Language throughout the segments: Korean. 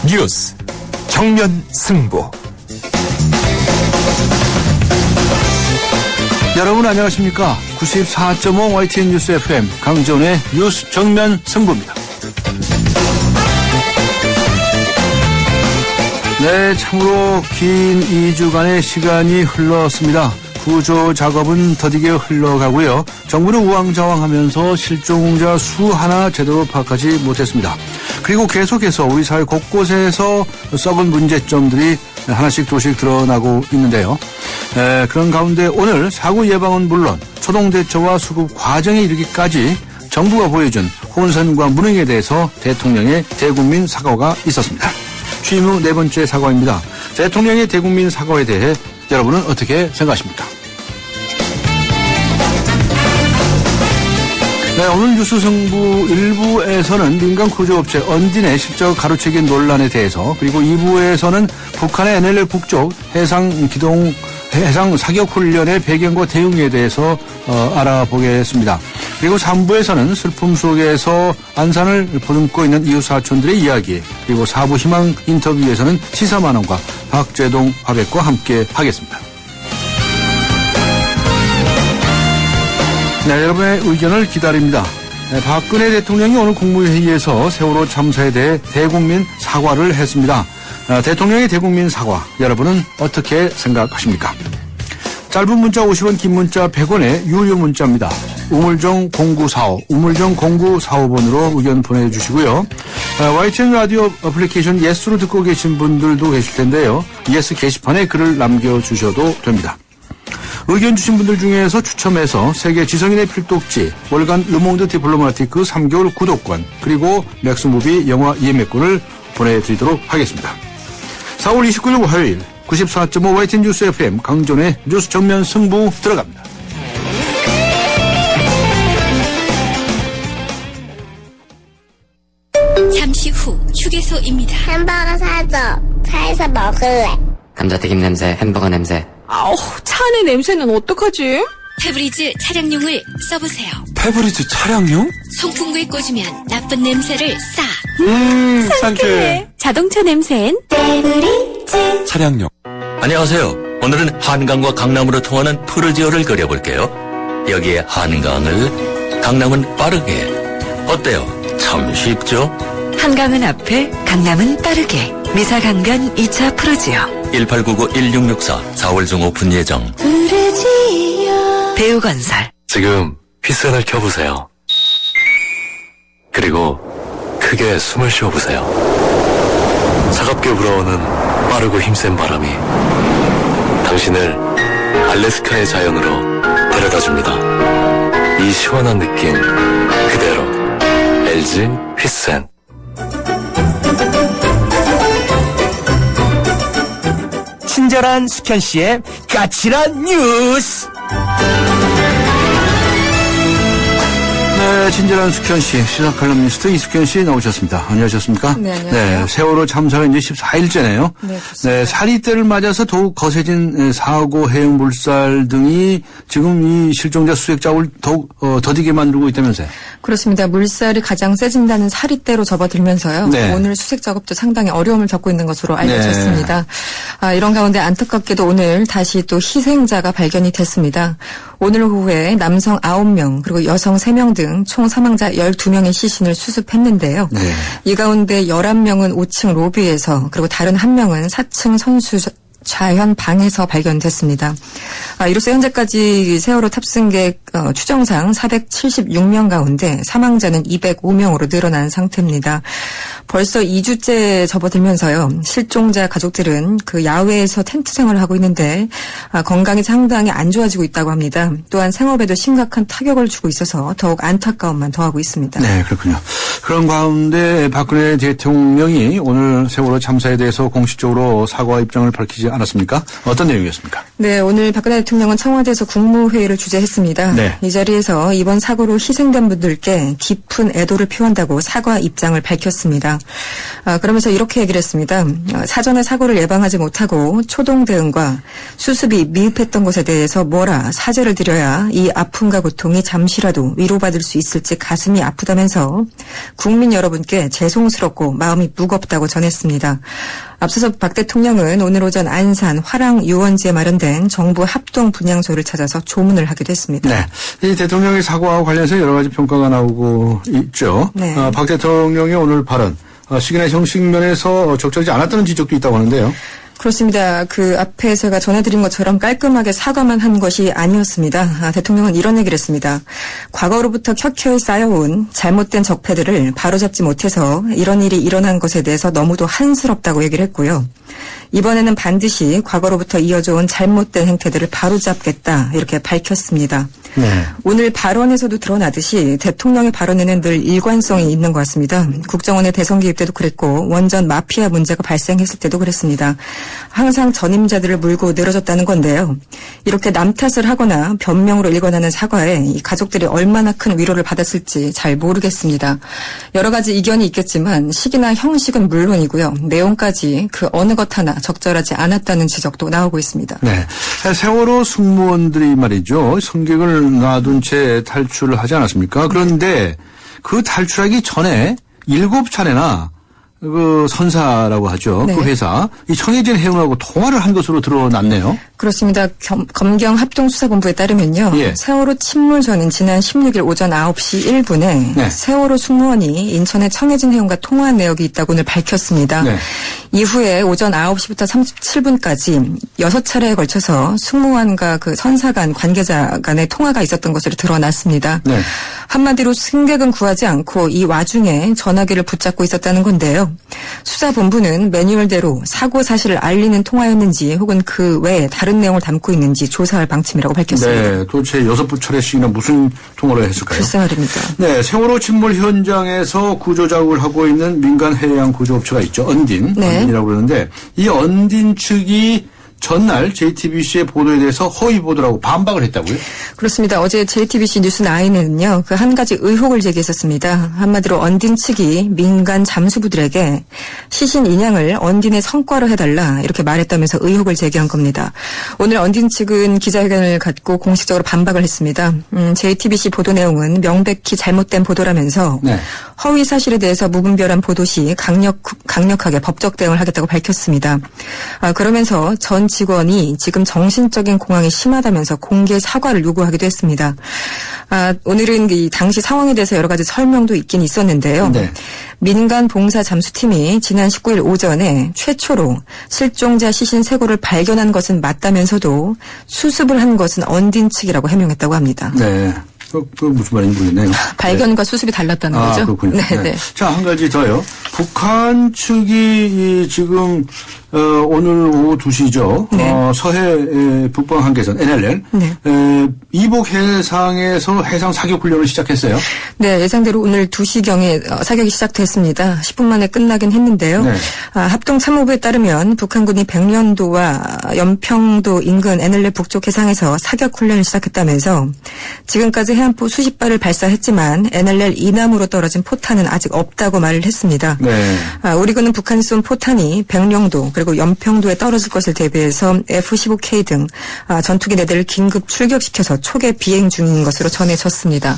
뉴스 정면 승부. 여러분 안녕하십니까? 94.5 YTN 뉴스 FM 강지훈의 뉴스 정면 승부입니다. 네, 참으로 긴 2주간의 시간이 흘렀습니다. 구조 작업은 더디게 흘러가고요. 정부는 우왕좌왕하면서 실종자 수 하나 제대로 파악하지 못했습니다. 그리고 계속해서 우리 사회 곳곳에서 썩은 문제점들이 하나씩 둘씩 드러나고 있는데요. 그런 가운데 오늘 사고 예방은 물론 초동대처와 수급 과정에 이르기까지 정부가 보여준 혼선과 무능에 대해서 대통령의 대국민 사과가 있었습니다. 취임 후 네 번째 사과입니다. 대통령의 대국민 사과에 대해 여러분은 어떻게 생각하십니까? 네, 오늘 뉴스 승부 1부에서는 민간 구조업체 언딘의 실적 가로채기 논란에 대해서, 그리고 2부에서는 북한의 NLL 북쪽 해상 사격 훈련의 배경과 대응에 대해서 알아보겠습니다. 그리고 3부에서는 슬픔 속에서 안산을 보듬고 있는 이웃 사촌들의 이야기, 그리고 4부 희망 인터뷰에서는 시사만원과 박재동 화백과 함께 하겠습니다. 네, 여러분의 의견을 기다립니다. 네, 박근혜 대통령이 오늘 국무회의에서 세월호 참사에 대해 대국민 사과를 했습니다. 대통령의 대국민 사과, 여러분은 어떻게 생각하십니까? 짧은 문자 50원, 긴 문자 100원의 유료 문자입니다. 우물정 0945, 우물정 0945번으로 의견 보내주시고요. YTN 라디오 어플리케이션 예스로 듣고 계신 분들도 계실 텐데요. 예스 게시판에 글을 남겨주셔도 됩니다. 의견 주신 분들 중에서 추첨해서 세계 지성인의 필독지 월간 르몽드 디플로마티크 3개월 구독권, 그리고 맥스무비 영화 예매권을 보내드리도록 하겠습니다. 4월 29일 화요일 94.5 YTN 뉴스 FM 강존의 뉴스 정면 승부 들어갑니다. 잠시 후 휴게소입니다. 햄버거 사줘. 차에서 먹을래. 감자튀김 냄새, 햄버거 냄새. 아우, 차 안의 냄새는 어떡하지? 페브리즈 차량용을 써보세요. 페브리즈 차량용? 송풍구에 꽂으면 나쁜 냄새를 싹. 상쾌해. 자동차 냄새엔 페브리즈 차량용. 안녕하세요. 오늘은 한강과 강남으로 통하는 푸르지오를 그려볼게요. 여기에 한강을, 강남은 빠르게. 어때요? 참 쉽죠? 한강은 앞에, 강남은 빠르게. 미사강변 2차 푸르지오. 1899-1664 4월 중 오픈 예정. 푸르지오. 대우건설. 지금 휘센을 켜보세요. 그리고 크게 숨을 쉬어보세요. 차갑게 불어오는 빠르고 힘센 바람이 당신을 알래스카의 자연으로 데려다줍니다. 이 시원한 느낌 그대로. LG 휘센. 친절한 숙현 씨의 까칠한 뉴스. 네, 친절한 숙현 씨, 시사 칼럼니스트 이숙현 씨 나오셨습니다. 안녕하셨습니까? 네, 안녕하세요. 네, 세월호 참사가 이제 14일째네요. 네, 그렇습니다. 네, 사리때를 맞아서 더욱 거세진 사고, 해양 물살 등이 지금 이 실종자 수색 작업을 더욱 더디게 만들고 있다면서요? 그렇습니다. 물살이 가장 세진다는 사리대로 접어들면서요. 네. 오늘 수색 작업도 상당히 어려움을 겪고 있는 것으로 알려졌습니다. 이런 가운데 안타깝게도 오늘 다시 또 희생자가 발견이 됐습니다. 오늘 오후에 남성 9명 그리고 여성 3명 등 총 사망자 12명의 시신을 수습했는데요. 네. 이 가운데 11명은 5층 로비에서, 그리고 다른 1명은 4층 선수 좌현 방에서 발견됐습니다. 이로써 현재까지 세월호 탑승객 추정상 476명 가운데 사망자는 205명으로 늘어난 상태입니다. 벌써 2주째 접어들면서요. 실종자 가족들은 그 야외에서 텐트 생활을 하고 있는데 건강이 상당히 안 좋아지고 있다고 합니다. 또한 생업에도 심각한 타격을 주고 있어서 더욱 안타까움만 더하고 있습니다. 네, 그렇군요. 그런 가운데 박근혜 대통령이 오늘 세월호 참사에 대해서 공식적으로 사과 입장을 밝히지 않았습니까? 어떤 내용이었습니까? 네, 오늘 박근혜 대통령은 청와대에서 국무회의를 주재했습니다. 네. 이 자리에서 이번 사고로 희생된 분들께 깊은 애도를 표한다고 사과 입장을 밝혔습니다. 그러면서 이렇게 얘기를 했습니다. 사전에 사고를 예방하지 못하고 초동 대응과 수습이 미흡했던 것에 대해서 뭐라 사죄를 드려야 이 아픔과 고통이 잠시라도 위로받을 수 있을지 가슴이 아프다면서 국민 여러분께 죄송스럽고 마음이 무겁다고 전했습니다. 앞서서 박 대통령은 오늘 오전 안산 화랑 유원지에 마련된 정부 합동 분향소를 찾아서 조문을 하기도 했습니다. 네. 이 대통령의 사과와 관련해서 여러 가지 평가가 나오고 있죠. 네. 박 대통령의 오늘 발언, 시기나 형식 면에서 적절하지 않았다는 지적도 있다고 하는데요. 그렇습니다. 그 앞에 제가 전해드린 것처럼 깔끔하게 사과만 한 것이 아니었습니다. 대통령은 이런 얘기를 했습니다. 과거로부터 켜켜이 쌓여온 잘못된 적폐들을 바로잡지 못해서 이런 일이 일어난 것에 대해서 너무도 한스럽다고 얘기를 했고요. 이번에는 반드시 과거로부터 이어져온 잘못된 행태들을 바로잡겠다 이렇게 밝혔습니다. 네. 오늘 발언에서도 드러나듯이 대통령의 발언에는 늘 일관성이 있는 것 같습니다. 국정원의 대선 개입 때도 그랬고 원전 마피아 문제가 발생했을 때도 그랬습니다. 항상 전임자들을 물고 늘어졌다는 건데요. 이렇게 남 탓을 하거나 변명으로 일관하는 사과에 이 가족들이 얼마나 큰 위로를 받았을지 잘 모르겠습니다. 여러 가지 이견이 있겠지만 시기나 형식은 물론이고요. 내용까지 그 어느 것 하나 적절하지 않았다는 지적도 나오고 있습니다. 네. 세월호 승무원들이 말이죠. 승객을 놔둔 채 탈출을 하지 않았습니까? 그런데 그 탈출하기 전에 7차례나 그 선사라고 하죠. 네. 그 회사 이 청해진 해운하고 통화를 한 것으로 드러났네요. 그렇습니다. 검경 합동수사본부에 따르면요. 예. 세월호 침몰 전인 지난 16일 오전 9시 1분에 네. 세월호 승무원이 인천의 청해진 해운과 통화한 내역이 있다고 오늘 밝혔습니다. 네. 이후에 오전 9시부터 37분까지 6차례에 걸쳐서 승무원과 그 선사 간 관계자 간의 통화가 있었던 것으로 드러났습니다. 네. 한마디로 승객은 구하지 않고 이 와중에 전화기를 붙잡고 있었다는 건데요. 수사본부는 매뉴얼대로 사고 사실을 알리는 통화였는지 혹은 그 외에 다른 내용을 담고 있는지 조사할 방침이라고 밝혔습니다. 네. 도대체 6차례씩이나 무슨 통화를 했을까요? 글쎄 말입니다. 네. 세월호 침몰 현장에서 구조 작업을 하고 있는 민간 해양 구조업체가 있죠. 언딘. 네. 언딘이라고 그러는데 이 언딘 측이 전날 JTBC의 보도에 대해서 허위 보도라고 반박을 했다고요? 그렇습니다. 어제 JTBC 뉴스9에는요. 그 한 가지 의혹을 제기했었습니다. 한마디로 언딘 측이 민간 잠수부들에게 시신 인양을 언딘의 성과로 해달라 이렇게 말했다면서 의혹을 제기한 겁니다. 오늘 언딘 측은 기자회견을 갖고 공식적으로 반박을 했습니다. JTBC 보도 내용은 명백히 잘못된 보도라면서 네. 허위 사실에 대해서 무분별한 보도 시 강력하게 법적 대응을 하겠다고 밝혔습니다. 그러면서 전 직원이 지금 정신적인 공황이 심하다면서 공개 사과를 요구하기도 했습니다. 오늘은 이 당시 상황에 대해서 여러 가지 설명도 있긴 있었는데요. 네. 민간 봉사 잠수팀이 지난 19일 오전에 최초로 실종자 시신 3구를 발견한 것은 맞다면서도 수습을 한 것은 언딘 측이라고 해명했다고 합니다. 네. 그 무슨 말인지 모르겠네요. 발견과 수습이 달랐다는 거죠? 그렇군요. 네, 네. 네. 자, 한 가지 더요. 북한 측이 지금 오늘 오후 2시죠. 네. 서해 북방 한계선 NLL 네. 이복 해상에서 해상 사격 훈련을 시작했어요. 네, 예상대로 오늘 2시경에 사격이 시작됐습니다. 10분 만에 끝나긴 했는데요. 네. 합동참모부에 따르면 북한군이 백령도와 연평도 인근 NLL 북쪽 해상에서 사격 훈련을 시작했다면서 지금까지 해안포 수십 발을 발사했지만 NLL 이남으로 떨어진 포탄은 아직 없다고 말을 했습니다. 네. 우리군은 북한이 쏜 포탄이 백령도 그리고 연평도에 떨어질 것을 대비해서 F-15K 등 전투기 4대를 긴급 출격시켜서 초계 비행 중인 것으로 전해졌습니다.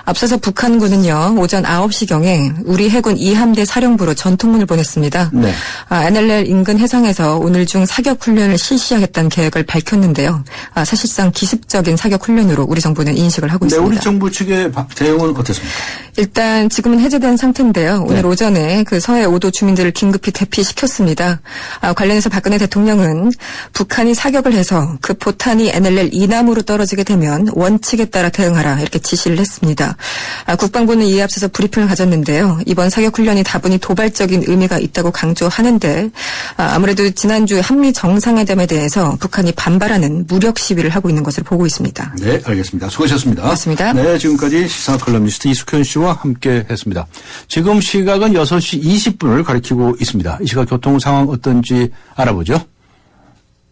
앞서서 북한군은요. 오전 9시경에 우리 해군 2함대 사령부로 전통문을 보냈습니다. 네. NLL 인근 해상에서 오늘 중 사격 훈련을 실시하겠다는 계획을 밝혔는데요. 사실상 기습적인 사격 훈련으로 우리 정부는 인식을 하고 네, 있습니다. 우리 정부 측의 대응은 어떻습니까? 일단 지금은 해제된 상태인데요. 오늘 네. 오전에 그 서해 5도 주민들을 긴급히 대피시켰습니다. 관련해서 박근혜 대통령은 북한이 사격을 해서 그 포탄이 NLL 이남으로 떨어지게 되면 원칙에 따라 대응하라 이렇게 지시를 했습니다. 국방부는 이에 앞서서 브리핑을 가졌는데요. 이번 사격 훈련이 다분히 도발적인 의미가 있다고 강조하는데 아무래도 지난주 한미 정상회담에 대해서 북한이 반발하는 무력 시위를 하고 있는 것으로 보고 있습니다. 네, 알겠습니다. 수고하셨습니다. 고맙습니다. 네, 지금까지 시사 컬럼니스트 이숙현 씨와 함께 했습니다. 지금 시각은 6시 20분을 가리키고 있습니다. 이 시각 교통 상황 어떤지 알아보죠.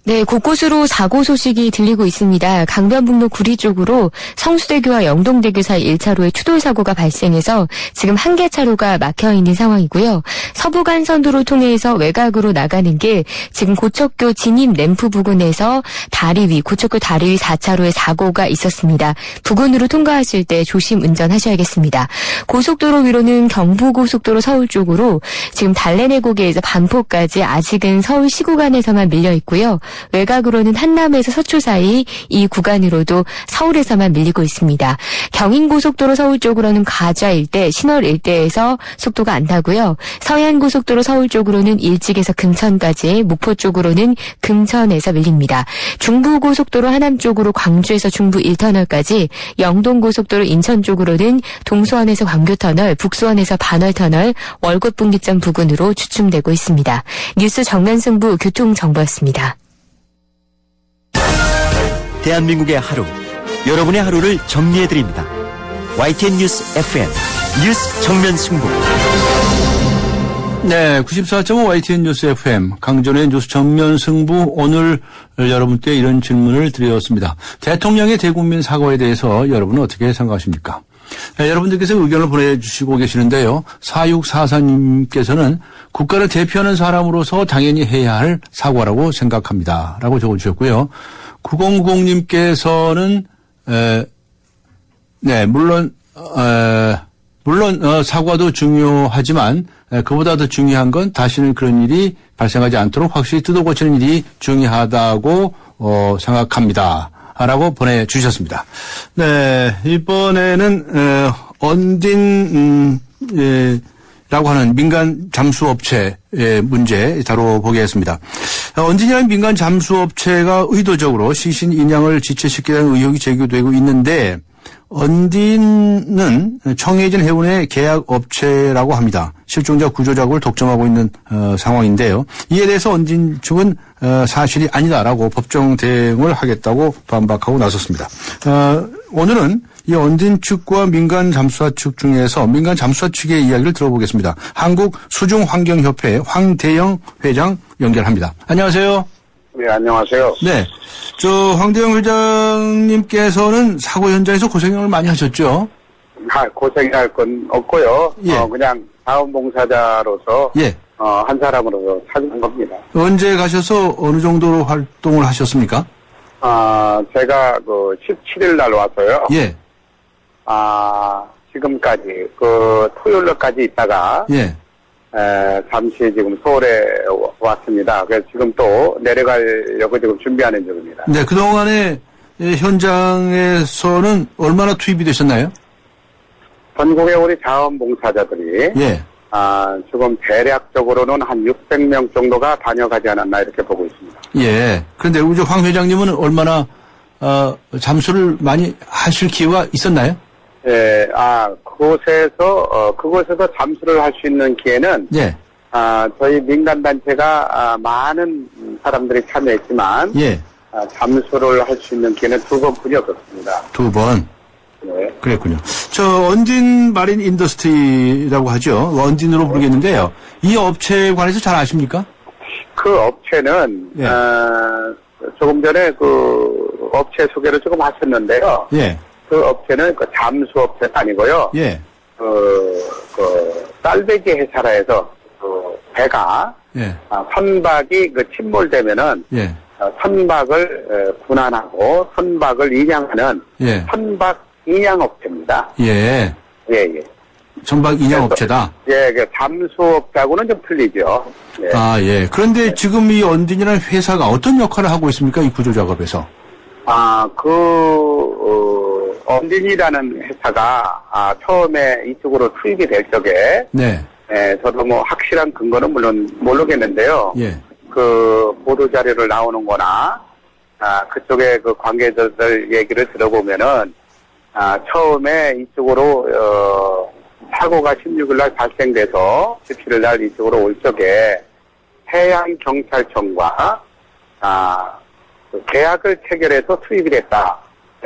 네, 곳곳으로 사고 소식이 들리고 있습니다. 강변북로 구리 쪽으로 성수대교와 영동대교 사이 1차로에 추돌 사고가 발생해서 지금 한 개 차로가 막혀 있는 상황이고요. 서부간선도로 통해서 외곽으로 나가는 길 지금 고척교 진입 램프 부근에서 다리 위 고척교 다리 위 4차로에 사고가 있었습니다. 부근으로 통과하실 때 조심 운전하셔야겠습니다. 고속도로 위로는 경부고속도로 서울 쪽으로 지금 달래내고개에서 반포까지 아직은 서울 시구간에서만 밀려 있고요. 외곽으로는 한남에서 서초 사이 이 구간으로도 서울에서만 밀리고 있습니다. 경인고속도로 서울 쪽으로는 가좌 일대, 신월 일대에서 속도가 안 나고요. 서해안고속도로 서울 쪽으로는 일찍에서 금천까지, 목포 쪽으로는 금천에서 밀립니다. 중부고속도로 하남 쪽으로 광주에서 중부 1터널까지, 영동고속도로 인천 쪽으로는 동수원에서 광교터널, 북수원에서 반월터널, 월곶분기점 부근으로 추춤되고 있습니다. 뉴스 정면승부 교통정보였습니다. 대한민국의 하루, 여러분의 하루를 정리해드립니다. YTN 뉴스 FM 뉴스 정면 승부. 네, 94.5 YTN 뉴스 FM 강전의 뉴스 정면 승부. 오늘 여러분께 이런 질문을 드렸습니다. 대통령의 대국민 사과에 대해서 여러분은 어떻게 생각하십니까? 네, 여러분들께서 의견을 보내주시고 계시는데요. 4644님께서는 국가를 대표하는 사람으로서 당연히 해야 할 사과라고 생각합니다. 라고 적어주셨고요. 9090님께서는 네, 물론 사과도 중요하지만 그보다 더 중요한 건 다시는 그런 일이 발생하지 않도록 확실히 뜯어고치는 일이 중요하다고 생각합니다. 라고 보내주셨습니다. 네, 이번에는 언딘 라고 하는 민간 잠수업체의 문제 다뤄보겠습니다. 언딘이라는 민간 잠수업체가 의도적으로 시신 인양을 지체시키는 의혹이 제기되고 있는데 언딘은 청해진 해운의 계약업체라고 합니다. 실종자 구조 작업을 독점하고 있는 상황인데요. 이에 대해서 언딘 측은 사실이 아니다라고 법정 대응을 하겠다고 반박하고 나섰습니다. 오늘은 이 언딘 측과 민간 잠수사 측 중에서 민간 잠수사 측의 이야기를 들어보겠습니다. 한국수중환경협회 황대영 회장 연결합니다. 안녕하세요. 네, 안녕하세요. 네. 황대영 회장님께서는 사고 현장에서 고생을 많이 하셨죠? 고생할 건 없고요. 예. 그냥 자원봉사자로서, 예. 한 사람으로서 찾은 겁니다. 언제 가셔서 어느 정도로 활동을 하셨습니까? 제가 17일 날 와서요. 예. 지금까지, 토요일까지 있다가, 예. 잠시 지금 서울에 왔습니다. 그래서 지금 또 내려가려고 지금 준비하는 중입니다. 네, 그동안에 현장에서는 얼마나 투입이 되셨나요? 전국의 우리 자원봉사자들이, 예. 지금 대략적으로는 한 600명 정도가 다녀가지 않았나 이렇게 보고 있습니다. 예. 그런데 우리 황 회장님은 얼마나, 잠수를 많이 하실 기회가 있었나요? 예, 그곳에서 잠수를 할 수 있는 기회는, 예. 저희 민간단체가, 많은 사람들이 참여했지만, 예. 잠수를 할 수 있는 기회는 2번뿐이 없었습니다. 2번. 네. 그랬군요. 언딘 마린 인더스트리라고 하죠. 언딘으로 부르겠는데요. 이 업체에 관해서 잘 아십니까? 그 업체는, 예. 조금 전에 업체 소개를 조금 하셨는데요. 예. 그 업체는 잠수업체가 아니고요. 예. 쌀배기 회사라 해서, 배가, 예. 선박이 침몰되면은, 예. 선박을 분할하고 선박을 인양하는 예. 선박 인양업체입니다. 예. 예, 예. 선박 인양업체다. 예, 잠수업하고는 좀 틀리죠. 예. 예. 그런데 지금 이 언딘이라는 회사가 어떤 역할을 하고 있습니까? 이 구조 작업에서. 언딘이라는 회사가 처음에 이쪽으로 투입이 될 적에 네. 저도 확실한 근거는 물론 모르겠는데요. 예. 보도 자료를 나오는 거나 그쪽에 관계자들 얘기를 들어보면은 처음에 이쪽으로 사고가 16일 날 발생돼서 17일 날 이쪽으로 올 적에 해양경찰청과 계약을 체결해서 투입이 됐다.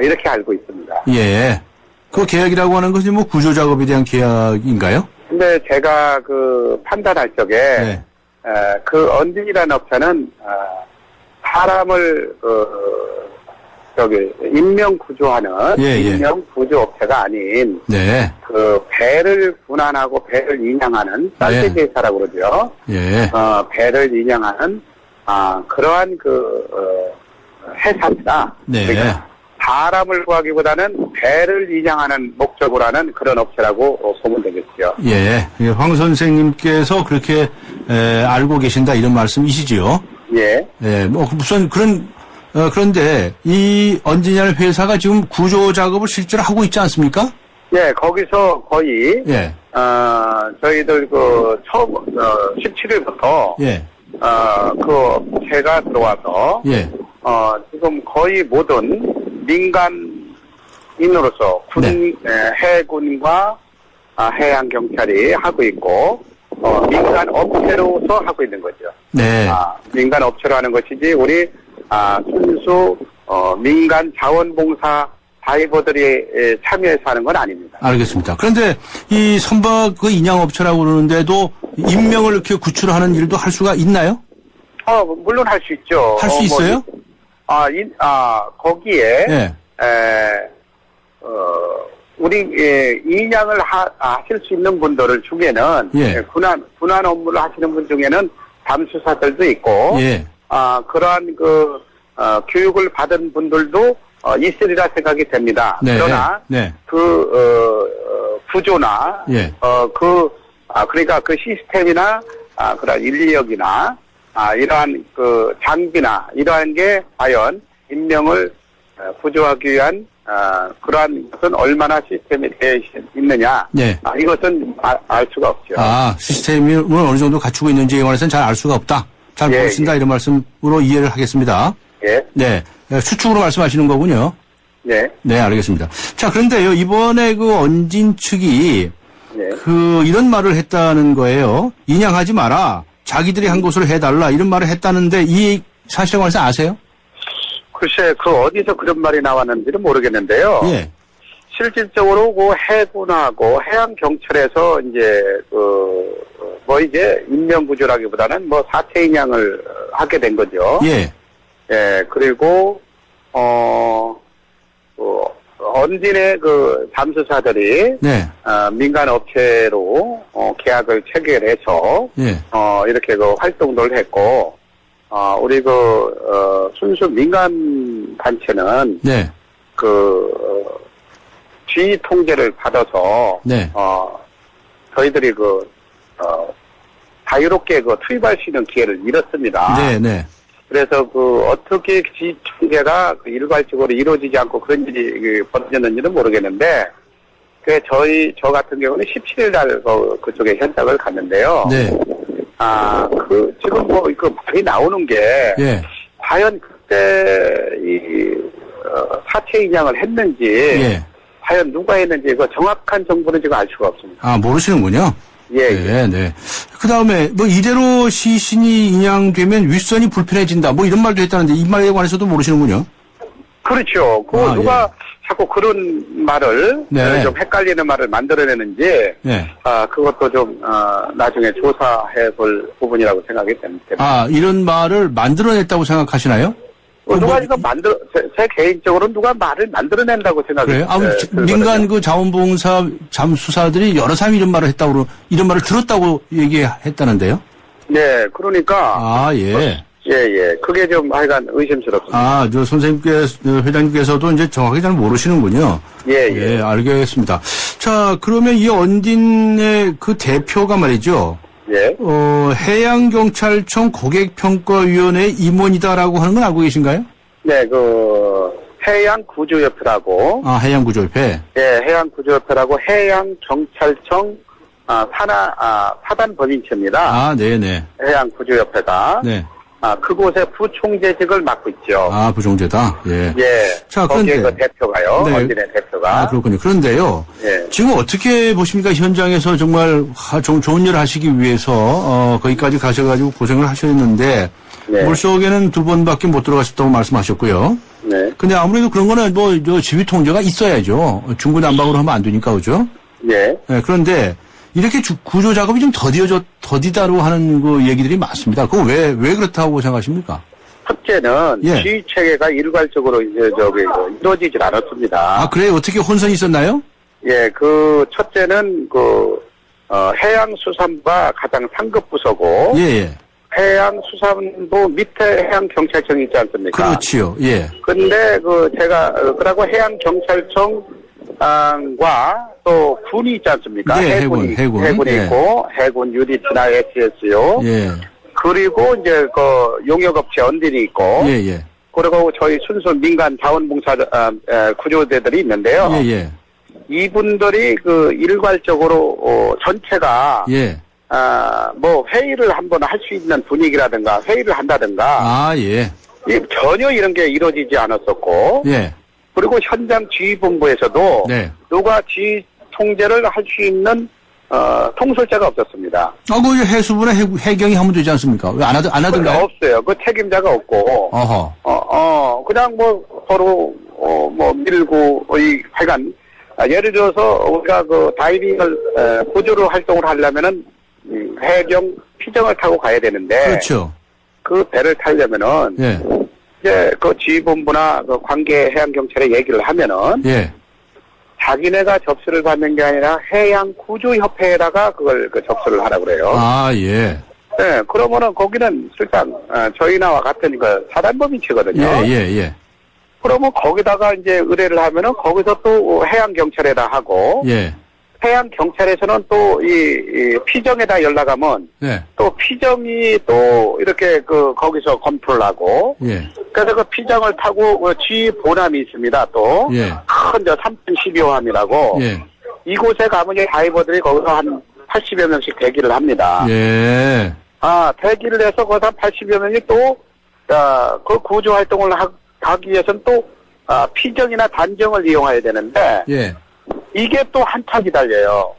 이렇게 알고 있습니다. 예. 그 계약이라고 하는 것이 구조 작업에 대한 계약인가요? 근데 제가 판단할 적에 네. 언딘이라는 업체는 사람을 인명 구조하는 인명 구조 업체가 아닌 네. 그 배를 분한하고 배를 인양하는 쌀배제사라고 그러죠. 예. 배를 인양하는 그러한 회사입니다. 네. 그러니까 사람을 구하기보다는 배를 인양하는 목적으로 하는 그런 업체라고 보면 되겠죠. 예. 황 선생님께서 그렇게 알고 계신다 이런 말씀이시지요? 예. 예. 뭐 우선 그런데 이 언지냐는 회사가 지금 구조 작업을 실제로 하고 있지 않습니까? 예, 거기서 거의 예. 저희들 처음 17일부터 예. 그 업체가 들어와서 예. 지금 거의 모든 민간인으로서 해군과 해양경찰이 하고 있고 민간 업체로서 하고 있는 거죠. 네. 민간 업체로 하는 것이지 우리 순수 민간 자원봉사 다이버들이 참여해서 하는 건 아닙니다. 알겠습니다. 그런데 이 선박 인양업체라고 그러는데도 인명을 이렇게 구출하는 일도 할 수가 있나요? 물론 할 수 있죠. 할 수 있어요? 거기에 예. 우리 인양을 하실 수 있는 분들 중에는 예. 군안 업무를 하시는 분 중에는 잠수사들도 있고 예. 그러한 교육을 받은 분들도 있으리라 생각이 됩니다. 네. 그러나 네. 구조나 예. 그러니까 그 시스템이나 그런 인력이나 이러한 장비나 이러한 게 과연 인명을 구조하기 위한 그러한 것은 얼마나 시스템이 되어 있느냐. 네. 이것은 알 수가 없죠. 시스템을 어느 정도 갖추고 있는지에 관해서는 잘 알 수가 없다. 잘 모르신다. 이런 말씀으로 이해를 하겠습니다. 예. 네. 추측으로 말씀하시는 거군요. 네. 네, 알겠습니다. 자, 그런데요, 이번에 언진 측이 네. 이런 말을 했다는 거예요. 인양하지 마라. 자기들이 한 것으로 해달라. 이런 말을 했다는데 이 사실에 관해서 아세요? 글쎄, 어디서 그런 말이 나왔는지는 모르겠는데요. 예. 실질적으로 해군하고 해양경찰에서 이제 인명구조라기보다는 사체 인양을 하게 된 거죠. 예. 예, 그리고, 언진의 잠수사들이, 네. 민간 업체로, 계약을 체결해서, 예. 이렇게 활동을 했고, 우리 순수 민간 단체는, 네. 지휘 통제를 받아서, 네. 저희들이 자유롭게 투입할 수 있는 기회를 잃었습니다. 네, 네. 그래서 어떻게 지휘 통제가 일괄적으로 이루어지지 않고 그런 일이 벌어졌는지는 모르겠는데, 저 같은 경우는 17일 날 그쪽에 현장을 갔는데요. 네. 지금 말이 나오는 게, 예. 과연 그때 사체 인양을 했는지, 예. 과연 누가 했는지, 정확한 정보는 지금 알 수가 없습니다. 모르시는군요. 예. 네, 네. 그 다음에, 이대로 시신이 인양되면 윗선이 불편해진다. 이런 말도 했다는데, 이 말에 관해서도 모르시는군요. 그렇죠. 누가 자꾸 그런 말을, 네. 좀 헷갈리는 말을 만들어내는지, 네. 그것도 좀, 나중에 조사해 볼 부분이라고 생각이 됩니다. 이런 말을 만들어냈다고 생각하시나요? 누가 이거 제 개인적으로는 누가 말을 만들어낸다고 생각해요. 그래요? 민간 자원봉사 잠수사들이 여러 사람이 이런 말을 이런 말을 들었다고 얘기했다는데요? 네, 그러니까. 예. 예. 그게 좀 하여간 의심스럽습니다. 회장님께서도 이제 정확히 잘 모르시는군요. 예. 알겠습니다. 자, 그러면 이 언딘의 대표가 말이죠. 예. 해양경찰청 고객평가위원회 임원이다라고 하는 건 알고 계신가요? 네, 해양구조협회라고. 해양구조협회. 예, 해양구조협회라고 해양경찰청, 사단 법인체입니다. 네네. 해양구조협회가. 네. 그곳의 부총재직을 맡고 있죠. 부총재다. 예. 예. 자, 거기에 그런데. 대표가요. 네. 언진의 대표가. 그렇군요. 그런데요. 예. 지금 어떻게 보십니까? 현장에서 정말 좋은 일을 하시기 위해서 거기까지 가셔가지고 고생을 하셨는데 네. 물속에는 2번밖에 못 들어가셨다고 말씀하셨고요. 네. 근데 아무래도 그런 거는 지휘 통제가 있어야죠. 중구난방으로 하면 안 되니까 그죠? 예. 네, 그런데 이렇게 구조 작업이 좀 더디다로 하는 얘기들이 많습니다. 그거 왜 그렇다고 생각하십니까? 첫째는 예. 지휘 체계가 일괄적으로 이제 이루어지질 않았습니다. 아, 그래요? 어떻게 혼선이 있었나요? 예, 첫째는 해양수산부가 가장 상급 부서고, 예. 해양수산부 밑에 해양경찰청이 있지 않습니까? 그렇지요. 예. 근데 그러고 해양경찰청과 또 군이 있지 않습니까? 예, 해군이 예. 있고, 해군 유니티나 SS요. 예. 그리고 이제 용역업체 언딘이 있고, 예. 그리고 저희 순수 민간 자원봉사 구조대들이 있는데요. 예. 이분들이 일괄적으로 전체가 예. 회의를 한번 할 수 있는 분위기라든가 회의를 한다든가 아, 예. 전혀 이런 게 이루어지지 않았었고, 예. 그리고 현장 지휘본부에서도 네. 누가 지휘 통제를 할 수 있는 통솔자가 없었습니다. 그 해수부나 해경이 하면 되지 않습니까? 왜 안 하던가요? 없어요. 그 책임자가 없고, 어허. 그냥 서로 밀고 하여간 예를 들어서 우리가 다이빙을 구조로 활동을 하려면은 해경 피정을 타고 가야 되는데, 그렇죠. 그 배를 타려면은 예. 이제 지휘본부나 관계 해양경찰에 얘기를 하면은 예. 자기네가 접수를 받는 게 아니라 해양구조협회에다가 그걸 접수를 하라고 그래요. 아, 예. 네, 그러면은 거기는 실상 저희나와 같은 사단법인치거든요. 예. 그러면 거기다가 이제 의뢰를 하면은 거기서 또 해양경찰에다 하고, 예. 해양경찰에서는 또 이 피정에다 연락하면 네. 또 피정이 또 이렇게 거기서 검토를 하고, 예. 그래서 그 피정을 타고 지휘 본함이 있습니다. 또 예. 큰 3012호함이라고 예. 이곳에 가면 이제 다이버들이 거기서 한 80여 명씩 대기를 합니다. 예. 대기를 해서 거기서 한 80여 명이 또 그 구조 활동을 하기 위해서는 또 피정이나 단정을 이용해야 되는데, 예. 이게 또 한참 기다려요.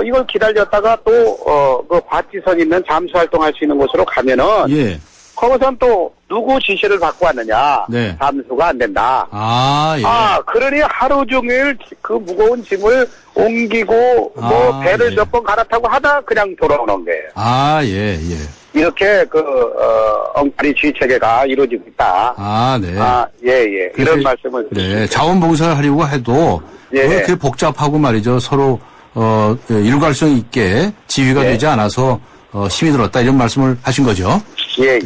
이걸 기다렸다가 또 바지선 있는 잠수 활동할 수 있는 곳으로 가면은, 예. 거기선 또 누구 지시를 받고 왔느냐. 네. 잠수가 안 된다. 아, 예. 그러니 하루 종일 그 무거운 짐을 옮기고 배를 예. 몇 번 갈아타고 하다 그냥 돌아오는 거예요. 아, 예. 이렇게 엉터리 지휘 체계가 이루어지고 있다. 아, 네. 예. 이런 말씀을 네. 드립니다. 자원봉사를 하려고 해도 예. 왜 그렇게 복잡하고 말이죠. 서로 일괄성 있게 지휘가 예. 되지 않아서 힘이 들었다 이런 말씀을 하신 거죠. 예.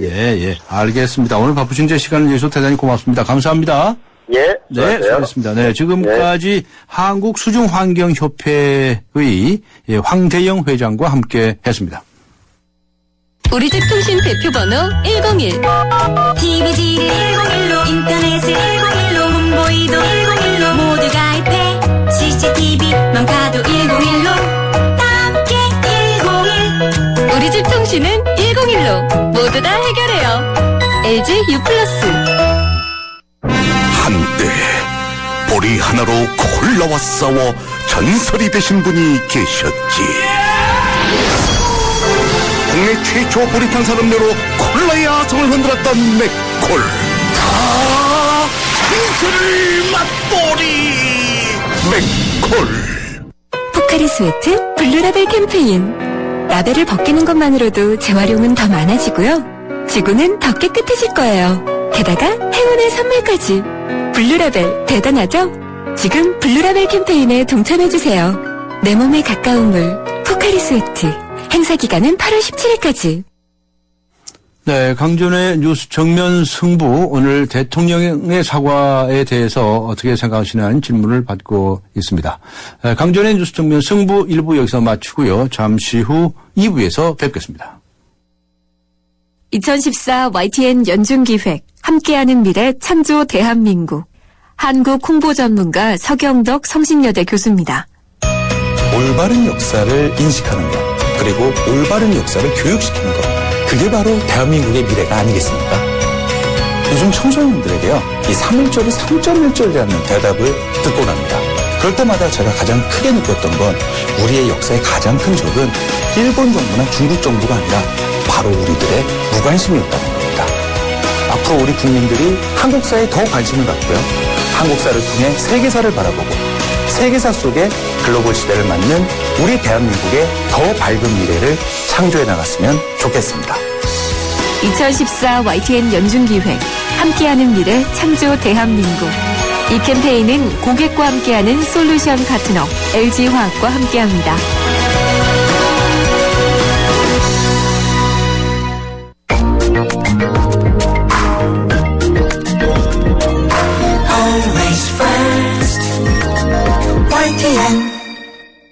알겠습니다. 오늘 바쁘신 제 시간을 내주셔서 대단히 고맙습니다. 감사합니다. 예. 네, 수고하세요. 수고하셨습니다. 네, 지금까지 한국수중환경협회의 황대영 회장과 함께 했습니다. 우리 집 통신 대표번호 101. TV지를 101로, 인터넷을 101로, 문보이도 101로, 모두 가입해. CCTV만 가도 101로, 함께 101. 우리 집 통신은 101로, 모두 다 해결해요. LG U+. 한때 보리 하나로 콜라와 싸워 전설이 되신 분이 계셨지. 국내 최초 보리탄 산업료로 콜라의 아성을 흔들었던 맥콜. 인생을 맛보리 맥콜. 포카리 스웨트 블루라벨 캠페인. 라벨을 벗기는 것만으로도 재활용은 더 많아지고요. 지구는 더 깨끗해질 거예요. 게다가 행운의 선물까지. 블루라벨 대단하죠? 지금 블루라벨 캠페인에 동참해주세요. 내 몸에 가까운 물 포카리 스웨트. 행사 기간은 8월 17일까지. 네, 강전의 뉴스 정면 승부, 오늘 대통령의 사과에 대해서 어떻게 생각하시냐는 질문을 받고 있습니다. 강전의 뉴스 정면 승부 1부 여기서 마치고요. 잠시 후 2부에서 뵙겠습니다. 2014 YTN 연중기획 함께하는 미래 창조 대한민국. 한국 홍보 전문가 서경덕 성신여대 교수입니다. 올바른 역사를 인식하는 것, 그리고 올바른 역사를 교육시키는 것, 그게 바로 대한민국의 미래가 아니겠습니까? 요즘 청소년들에게요, 이 3.1절이 3.1절이라는 대답을 듣곤 합니다. 그럴 때마다 제가 가장 크게 느꼈던 건 우리의 역사의 가장 큰 적은 일본 정부나 중국 정부가 아니라 바로 우리들의 무관심이었다는 겁니다. 앞으로 우리 국민들이 한국사에 더 관심을 갖고요, 한국사를 통해 세계사를 바라보고 세계사 속에 글로벌 시대를 맞는 우리 대한민국의 더 밝은 미래를 창조해 나갔으면 좋겠습니다. 2014 YTN 연중기획 함께하는 미래 창조 대한민국. 이 캠페인은 고객과 함께하는 솔루션 파트너 LG화학과 함께합니다.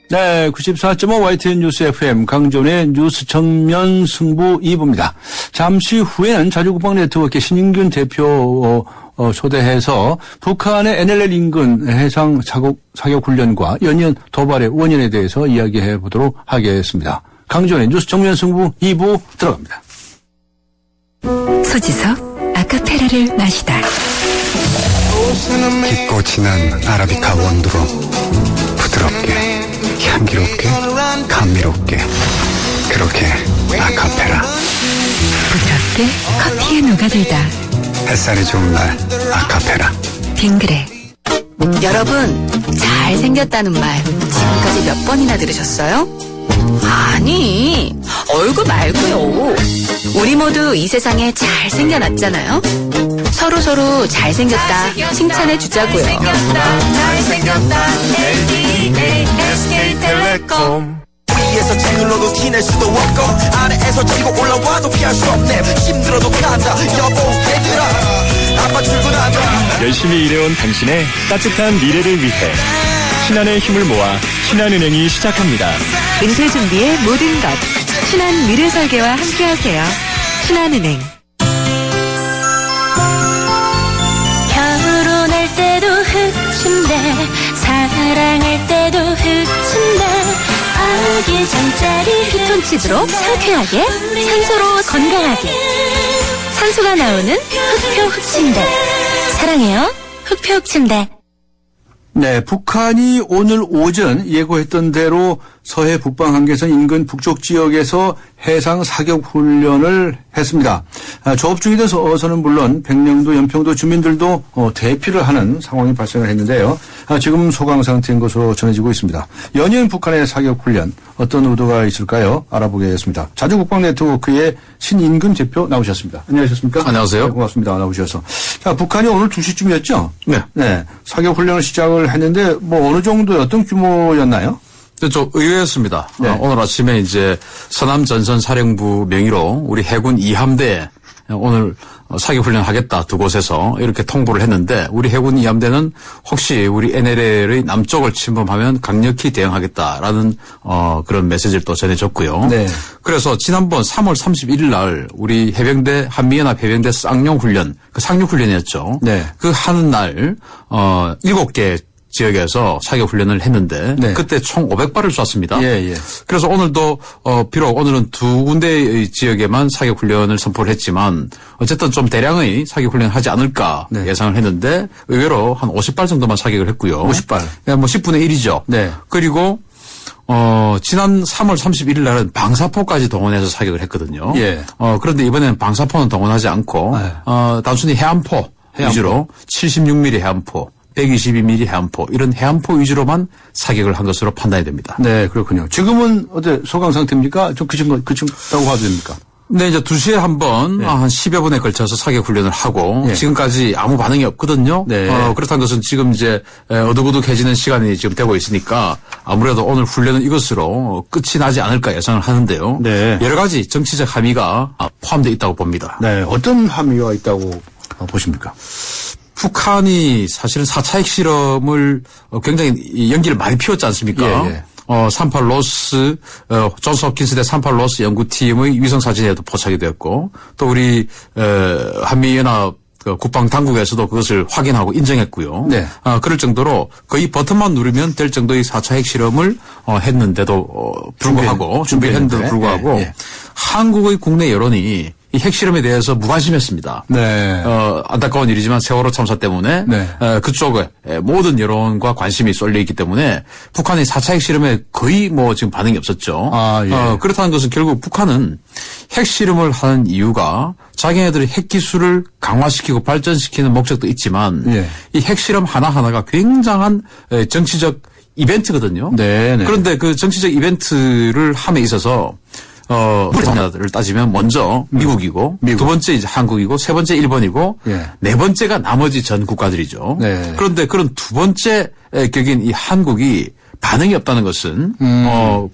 네, 94.5 YTN 뉴스 FM 강존의 뉴스 정면 승부 2부입니다. 잠시 후에는 자주국방 네트워크 신인균 대표 초대해서 북한의 NLL 인근 해상 사격 훈련과 연이은 도발의 원인에 대해서 이야기해 보도록 하겠습니다. 강존의 뉴스 정면 승부 2부 들어갑니다. 소지섭 아카페라를 마시다. 깊고 진한 아라비카 원두로 부드럽게 향기롭게 감미롭게 그렇게 아카페라. 부드럽게 커피에 녹아들다. 햇살이 좋은 날 아카페라. 빙그레. 여러분, 잘생겼다는 말 지금까지 몇 번이나 들으셨어요? 아니, 얼굴 말고요. 우리 모두 이 세상에 잘생겨났잖아요. 서로 잘생겼다 칭찬해 주자고요. 잘생겼다 LDA SK텔레콤. 위에서 짓눌러도 티낼 수도 없고 아래에서 치고 올라와도 피할 수 없네. 힘들어도 간다 여보 얘들아 아빠 출근한다. 열심히 일해온 당신의 따뜻한 미래를 위해 신한의 힘을 모아 신한은행이 시작합니다. 은퇴 준비의 모든 것. 신한 미래 설계와 함께하세요. 신한은행. 결혼할 때도 흑침대 사랑할 때도 흑침대 아기 잠자리 피톤치드로 상쾌하게 산소로 건강하게 산소가 나오는 흑표 흑침대 사랑해요 흑표 흑침대. 네, 북한이 오늘 오전 예고했던 대로 서해 북방 한계선 인근 북쪽 지역에서 해상 사격 훈련을 했습니다. 조업 중이던 어선은 물론 백령도 연평도 주민들도 대피를 하는 상황이 발생을 했는데요. 지금 소강 상태인 것으로 전해지고 있습니다. 연이은 북한의 사격 훈련 어떤 의도가 있을까요? 알아보겠습니다. 자주국방 네트워크의 신인근 대표 나오셨습니다. 안녕하셨습니까? 안녕하세요. 네, 고맙습니다. 나오셔서. 자, 북한이 오늘 2시쯤이었죠? 네. 네. 사격 훈련을 시작을 했는데 어느 정도 어떤 규모였나요? 좀 의외였습니다. 네. 오늘 아침에 이제 서남전선사령부 명의로 우리 해군 2함대에 오늘 사격 훈련하겠다 두 곳에서 이렇게 통보를 했는데 우리 해군 2함대는 혹시 우리 NLL의 남쪽을 침범하면 강력히 대응하겠다라는 그런 메시지를 또 전해줬고요. 네. 그래서 지난번 3월 31일 날 우리 해병대 한미연합 해병대 쌍용 훈련 그 상륙 훈련이었죠. 네. 그 하는 날 7개 지역에서 사격 훈련을 했는데 네. 그때 총 500발을 쐈습니다. 예. 그래서 오늘도 비록 오늘은 2군데의 지역에만 사격 훈련을 선포를 했지만 어쨌든 좀 대량의 사격 훈련을 하지 않을까 네. 예상을 했는데 의외로 한 50발 정도만 사격을 했고요. 50발. 뭐 10분의 1이죠. 네. 그리고 지난 3월 31일 날은 방사포까지 동원해서 사격을 했거든요. 예. 그런데 이번에는 방사포는 동원하지 않고 네. 단순히 해안포 위주로 76mm 해안포 122mm 해안포 이런 해안포 위주로만 사격을 한 것으로 판단이 됩니다. 네, 그렇군요. 지금은 어때 소강 상태입니까? 좀 그친다고 봐도 됩니까? 네, 이제 2시에 한 번, 네. 한 10여 분에 걸쳐서 사격 훈련을 하고, 네. 지금까지 아무 반응이 없거든요. 네. 그렇다는 것은 지금 이제, 어둑어둑해지는 시간이 지금 되고 있으니까, 아무래도 오늘 훈련은 이것으로 끝이 나지 않을까 예상을 하는데요. 네. 여러 가지 정치적 함의가 포함되어 있다고 봅니다. 네, 어떤 함의가 있다고 보십니까? 북한이 사실은 4차 핵실험을 굉장히 연기를 많이 피웠지 않습니까? 예. 38 로스, 존스 홉킨스대 38 로스 연구팀의 위성사진에도 포착이 되었고, 또 우리, 한미연합 국방 당국에서도 그것을 확인하고 인정했고요. 네. 그럴 정도로 거의 버튼만 누르면 될 정도의 4차 핵실험을 했는데도 불구하고, 준비를 했는데도 불구하고, 예. 한국의 국내 여론이 이 핵실험에 대해서 무관심했습니다. 네. 안타까운 일이지만 세월호 참사 때문에 네. 그쪽에 모든 여론과 관심이 쏠려 있기 때문에 북한의 4차 핵실험에 거의 지금 반응이 없었죠. 아, 예. 그렇다는 것은 결국 북한은 핵실험을 하는 이유가 자기네들의 핵기술을 강화시키고 발전시키는 목적도 있지만 예. 이 핵실험 하나하나가 굉장한 정치적 이벤트거든요. 네. 그런데 그 정치적 이벤트를 함에 있어서 를 따지면 먼저 미국이고 두 번째 이제 한국이고 세 번째 일본이고 네 번째가 나머지 전 국가들이죠. 네. 그런데 그런 두 번째 격인 이 한국이 반응이 없다는 것은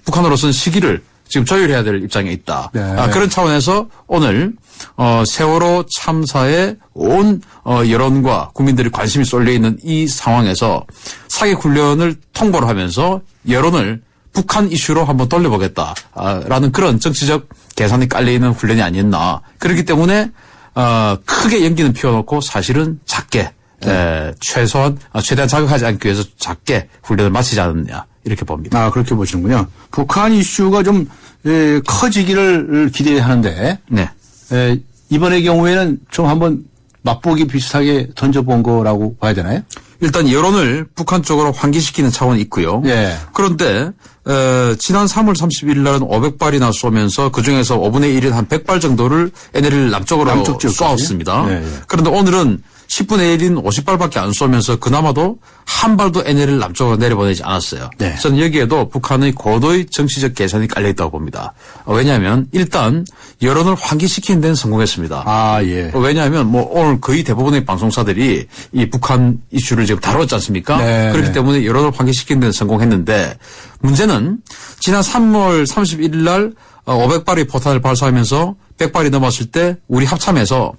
북한으로서는 시기를 지금 조율해야 될 입장에 있다. 네. 그런 차원에서 오늘 세월호 참사에 온 여론과 국민들이 관심이 쏠려 있는 이 상황에서 사격 훈련을 통보를 하면서 여론을 북한 이슈로 한번 돌려보겠다라는 그런 정치적 계산이 깔려있는 훈련이 아니었나. 그렇기 때문에 크게 연기는 피워놓고 사실은 작게 최대한 자극하지 않기 위해서 작게 훈련을 마치지 않았느냐 이렇게 봅니다. 아, 그렇게 보시는군요. 북한 이슈가 좀 커지기를 기대하는데 네. 이번의 경우에는 좀 한번 맛보기 비슷하게 던져본 거라고 봐야 되나요? 일단 여론을 북한 쪽으로 환기시키는 차원이 있고요. 그런데 지난 3월 31일 날은 500발이나 쏘면서 그중에서 5분의 1인 한 100발 정도를 NLL 남쪽으로 쏘았습니다. 그런데 오늘은 10분의 1인 50발밖에 안 쏘면서 그나마도 한 발도 NLL 남쪽으로 내려보내지 않았어요. 저는 여기에도 북한의 고도의 정치적 계산이 깔려있다고 봅니다. 왜냐하면 일단 여론을 환기시키는 데는 성공했습니다. 왜냐하면 뭐 오늘 거의 대부분의 방송사들이 이 북한 이슈를 지금 다뤘지 않습니까? 그렇기 때문에 여론을 환기시키는 데는 성공했는데 문제는 지난 3월 31일 날 500발의 포탄을 발사하면서 100발이 넘었을 때 우리 합참에서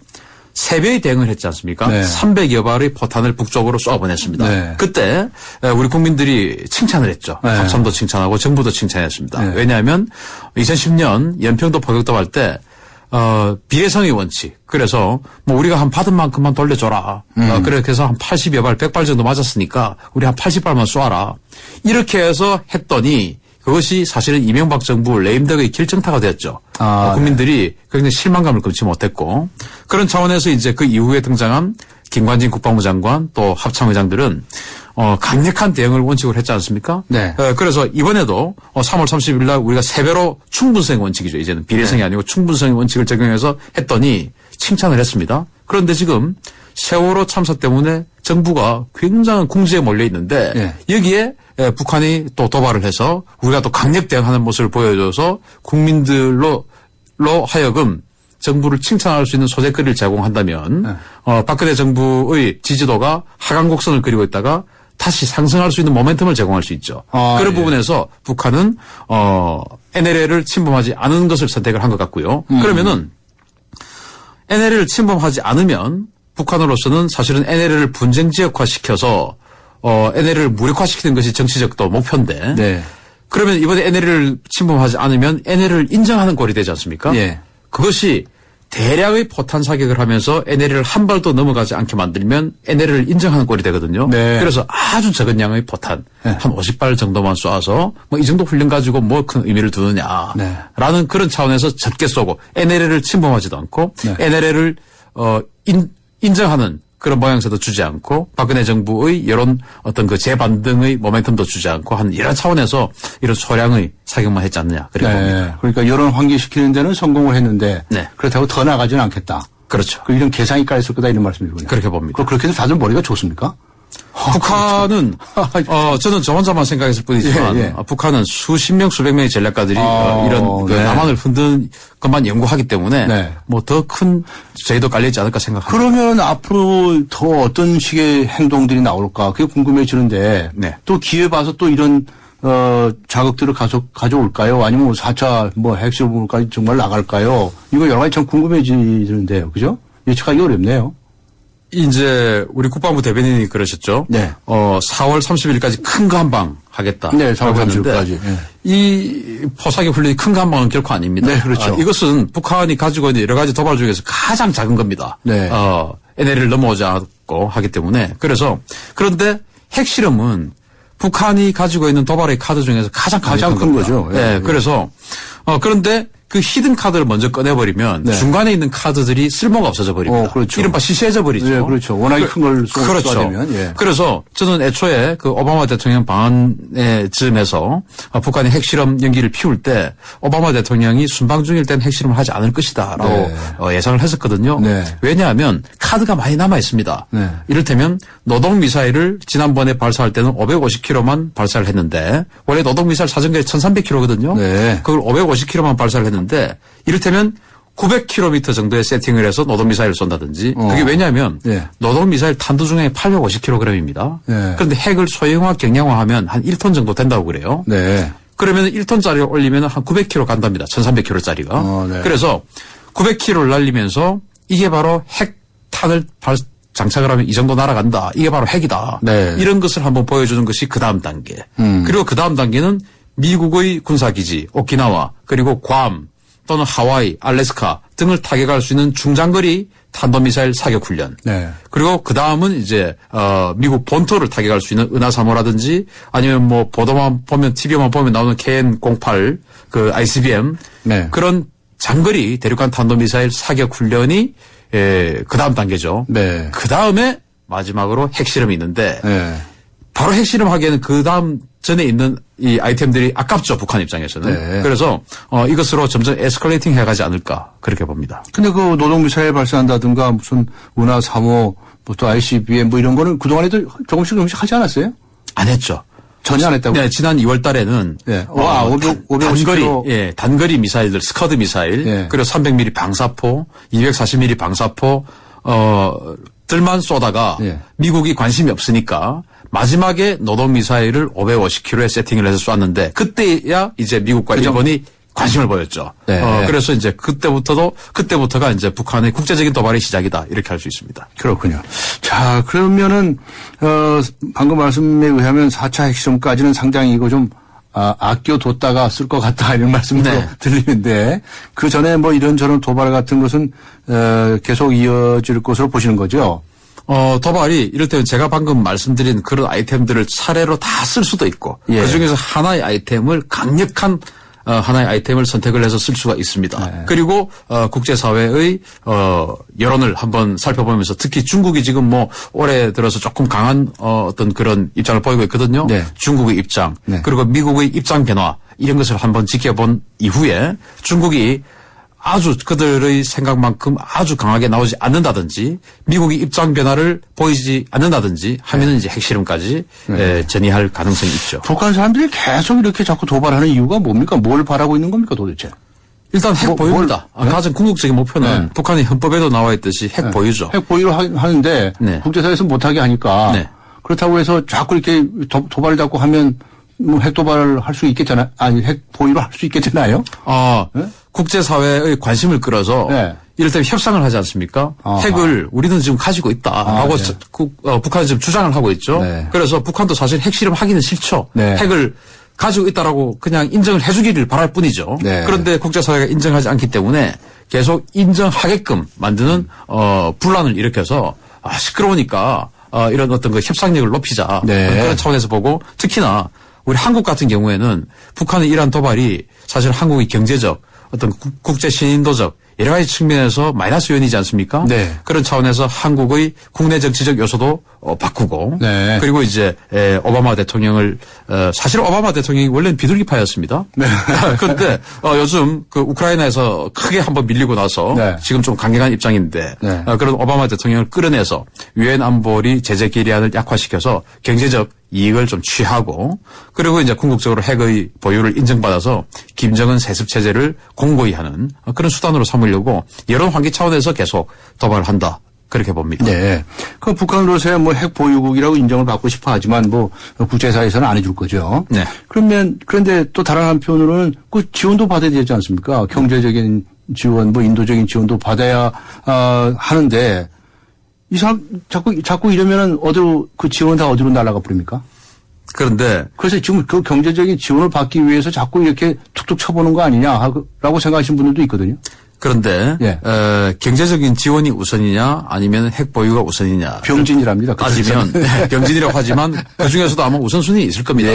3배의 대응을 했지 않습니까? 300여 발의 포탄을 북쪽으로 쏘아보냈습니다. 그때 우리 국민들이 칭찬을 했죠. 합참도 칭찬하고 정부도 칭찬했습니다. 왜냐하면 2010년 연평도 포격도 할 때 비례성의 원칙. 그래서 뭐 우리가 한 받은 만큼만 돌려줘라. 그래서 한 80여 발, 100발 정도 맞았으니까 우리 한 80발만 쏘아라. 이렇게 해서 했더니 그것이 사실은 이명박 정부 레임덕의 결정타가 되었죠. 국민들이 굉장히 실망감을 금치 못했고 그런 차원에서 이제 그 이후에 등장한 김관진 국방부 장관 또 합참의장들은 강력한 대응을 원칙으로 했지 않습니까? 그래서 이번에도 3월 30일 날 우리가 3배로 충분성의 원칙이죠. 이제는 비례성이 아니고 충분성의 원칙을 적용해서 했더니 칭찬을 했습니다. 그런데 지금 세월호 참사 때문에 정부가 굉장한 궁지에 몰려 있는데 여기에 북한이 또 도발을 해서 우리가 또 강력 대응하는 모습을 보여줘서 국민들로 하여금 정부를 칭찬할 수 있는 소재거리를 제공한다면 박근혜 정부의 지지도가 하강 곡선을 그리고 있다가 다시 상승할 수 있는 모멘텀을 제공할 수 있죠. 그런 부분에서 북한은 NLL을 침범하지 않은 것을 선택을 한 것 같고요. 그러면은 NLL을 침범하지 않으면 북한으로서는 사실은 NLL을 분쟁 지역화시켜서 NLL을 무력화시키는 것이 정치적 또 목표인데 그러면 이번에 NLL을 침범하지 않으면 NLL을 인정하는 꼴이 되지 않습니까? 그것이 대량의 포탄 사격을 하면서 NLL을 한 발도 넘어가지 않게 만들면 NLL을 인정하는 꼴이 되거든요. 그래서 아주 적은 양의 포탄 한 50발 정도만 쏘아서 뭐 이 정도 훈련 가지고 뭐 큰 의미를 두느냐라는 그런 차원에서 적게 쏘고 NLL을 침범하지도 않고 NLL을 인정하는 그런 모양새도 주지 않고 박근혜 정부의 여론 어떤 그 재반등의 모멘텀도 주지 않고 한 이런 차원에서 이런 소량의 사격만 했지 않느냐 그렇게 봅니다. 그러니까 여론 환기시키는 데는 성공을 했는데 그렇다고 더 나가지는 않겠다. 그렇죠. 이런 계산이 깔렸을 거다 이런 말씀이군요. 그렇게 봅니다. 그렇게 해서 다들 머리가 좋습니까? 북한은 저는 저 혼자만 생각했을 뿐이지만 북한은 수십 명 수백 명의 전략가들이 이런 남한을 흔드는 것만 연구하기 때문에 뭐 더 큰 저희도 깔려있지 않을까 생각합니다. 그러면 앞으로 더 어떤 식의 행동들이 나올까 그게 궁금해지는데 또 기회 봐서 또 이런 자극들을 가져올까요? 아니면 4차 뭐 핵실험까지 정말 나갈까요? 이거 여러 가지 참 궁금해지는데요. 그죠? 예측하기 어렵네요. 이제 우리 국방부 대변인이 그러셨죠. 4월 30일까지 큰 거 한 방 하겠다. 4월 30일까지. 이 포사기 훈련이 큰 거 한 방은 결코 아닙니다. 그렇죠. 이것은 북한이 가지고 있는 여러 가지 도발 중에서 가장 작은 겁니다. NLL을 넘어오지 않고 하기 때문에. 그런데 핵실험은 북한이 가지고 있는 도발의 카드 중에서 가장 큰 거죠. 그래서 그런데 그 히든 카드를 먼저 꺼내버리면 중간에 있는 카드들이 쓸모가 없어져 버립니다. 이른바 시시해져 버리죠. 그렇죠. 워낙에 큰 걸 쏘아대면. 그래서 저는 애초에 그 오바마 대통령 방한의 즈음에서 북한이 핵실험 연기를 피울 때 오바마 대통령이 순방 중일 때는 핵실험을 하지 않을 것이다라고 예상을 했었거든요. 왜냐하면 카드가 많이 남아 있습니다. 이를테면 노동미사일을 지난번에 발사할 때는 550km만 발사를 했는데 원래 노동미사일 사정거리 1300km거든요. 그걸 550km만 발사를 했는데 있는데 이를테면 900km 정도의 세팅을 해서 노동미사일을 쏜다든지 그게 왜냐하면 노동미사일 탄두 중에 850kg입니다. 그런데 핵을 소형화 경량화하면 한 1톤 정도 된다고 그래요. 그러면 1톤짜리를 올리면 한 900km 간답니다. 1300km짜리가. 그래서 900km를 날리면서 이게 바로 핵탄을 장착을 하면 이 정도 날아간다. 이게 바로 핵이다. 이런 것을 한번 보여주는 것이 그 다음 단계. 그리고 그 다음 단계는 미국의 군사기지, 오키나와 그리고 괌 또는 하와이, 알래스카 등을 타격할 수 있는 중장거리 탄도미사일 사격훈련. 그리고 그 다음은 이제 미국 본토를 타격할 수 있는 은하사모라든지 아니면 뭐 보도만 보면 TV만 보면 나오는 KN-08 그 ICBM 그런 장거리 대륙간 탄도미사일 사격훈련이 그 다음 단계죠. 그 다음에 마지막으로 핵실험이 있는데 바로 핵실험하기에는 그 다음 전에 있는 이 아이템들이 아깝죠. 북한 입장에서는. 그래서 이것으로 점점 에스컬레이팅 해가지 않을까 그렇게 봅니다. 근데 그 노동미사일 발사한다든가 무슨 은하 3호 또 ICBM 뭐 이런 거는 그동안에도 조금씩 하지 않았어요? 안 했죠. 전혀 안 했다고? 네, 지난 2월 달에는. 단거리 미사일들, 스커드 미사일, 그리고 300mm 방사포, 240mm 방사포, 들만 쏘다가 미국이 관심이 없으니까 마지막에 노동미사일을 550km에 세팅을 해서 쐈는데 그때야 이제 미국과 일본이 관심을 보였죠. 그래서 이제 그때부터가 이제 북한의 국제적인 도발의 시작이다. 이렇게 할 수 있습니다. 그렇군요. 자, 그러면은, 방금 말씀에 의하면 4차 핵실험까지는 상당히 이거 좀, 아껴뒀다가 쓸 것 같다. 이런 말씀으로 들리는데, 그 전에 뭐 이런저런 도발 같은 것은, 계속 이어질 것으로 보시는 거죠? 도발이 이를테면 제가 방금 말씀드린 그런 아이템들을 차례로 다 쓸 수도 있고, 그 중에서 하나의 아이템을 강력한 하나의 아이템을 선택을 해서 쓸 수가 있습니다. 그리고 국제사회의 여론을 한번 살펴보면서 특히 중국이 지금 뭐 올해 들어서 조금 강한 어떤 그런 입장을 보이고 있거든요. 중국의 입장 그리고 미국의 입장 변화 이런 것을 한번 지켜본 이후에 중국이 아주 그들의 생각만큼 아주 강하게 나오지 않는다든지 미국이 입장 변화를 보이지 않는다든지 하면은 이제 핵실험까지 전이할 가능성이 있죠. 북한 사람들이 계속 이렇게 자꾸 도발하는 이유가 뭡니까? 뭘 바라고 있는 겁니까 도대체? 일단 핵 보유입니다. 가장 궁극적인 목표는 북한의 헌법에도 나와 있듯이 핵 보유죠. 핵 보유를 하는데 국제사회에서 못하게 하니까 그렇다고 해서 자꾸 이렇게 도발을 자꾸 하면 뭐 핵 도발을 할 수 있겠잖아요. 아니 핵 보유를 할 수 있겠잖아요. 국제사회의 관심을 끌어서 이를테면 협상을 하지 않습니까? 핵을 우리는 지금 가지고 있다라고 북한은 지금 주장을 하고 있죠. 그래서 북한도 사실 핵실험 하기는 싫죠. 핵을 가지고 있다라고 그냥 인정을 해주기를 바랄 뿐이죠. 그런데 국제사회가 인정하지 않기 때문에 계속 인정하게끔 만드는 분란을 일으켜서 시끄러우니까 이런 어떤 그 협상력을 높이자 그런 차원에서 보고 특히나 우리 한국 같은 경우에는 북한의 이러한 도발이 사실 한국의 경제적 어떤 국제 신인도적 여러 가지 측면에서 마이너스 요인이지 않습니까? 그런 차원에서 한국의 국내 정치적 요소도 바꾸고 그리고 이제 오바마 대통령을 사실 오바마 대통령이 원래는 비둘기파였습니다. 그런데 요즘 그 우크라이나에서 크게 한번 밀리고 나서 지금 좀 강경한 입장인데 그런 오바마 대통령을 끌어내서 유엔 안보리 제재 결의안을 약화시켜서 경제적 이익을 좀 취하고 그리고 이제 궁극적으로 핵의 보유를 인정받아서 김정은 세습 체제를 공고히 하는 그런 수단으로 삼으려고 여론 환기 차원에서 계속 도발을 한다. 그렇게 봅니다. 그 북한으로서야 뭐 핵 보유국이라고 인정을 받고 싶어 하지만 뭐 국제사회에서는 안 해줄 거죠. 그런데 또 다른 한편으로는 그 지원도 받아야 되지 않습니까? 경제적인 지원, 뭐 인도적인 지원도 받아야 하는데 이 사람 자꾸 이러면은 어디로 그 지원은 다 어디로 날아가 버립니까? 그런데 그래서 지금 그 경제적인 지원을 받기 위해서 자꾸 이렇게 툭툭 쳐보는 거 아니냐라고 생각하시는 분들도 있거든요. 그런데 경제적인 지원이 우선이냐 아니면 핵 보유가 우선이냐 병진이랍니다. 따지면 병진이라고 하지만 그 중에서도 아마 우선순위 있을 겁니다.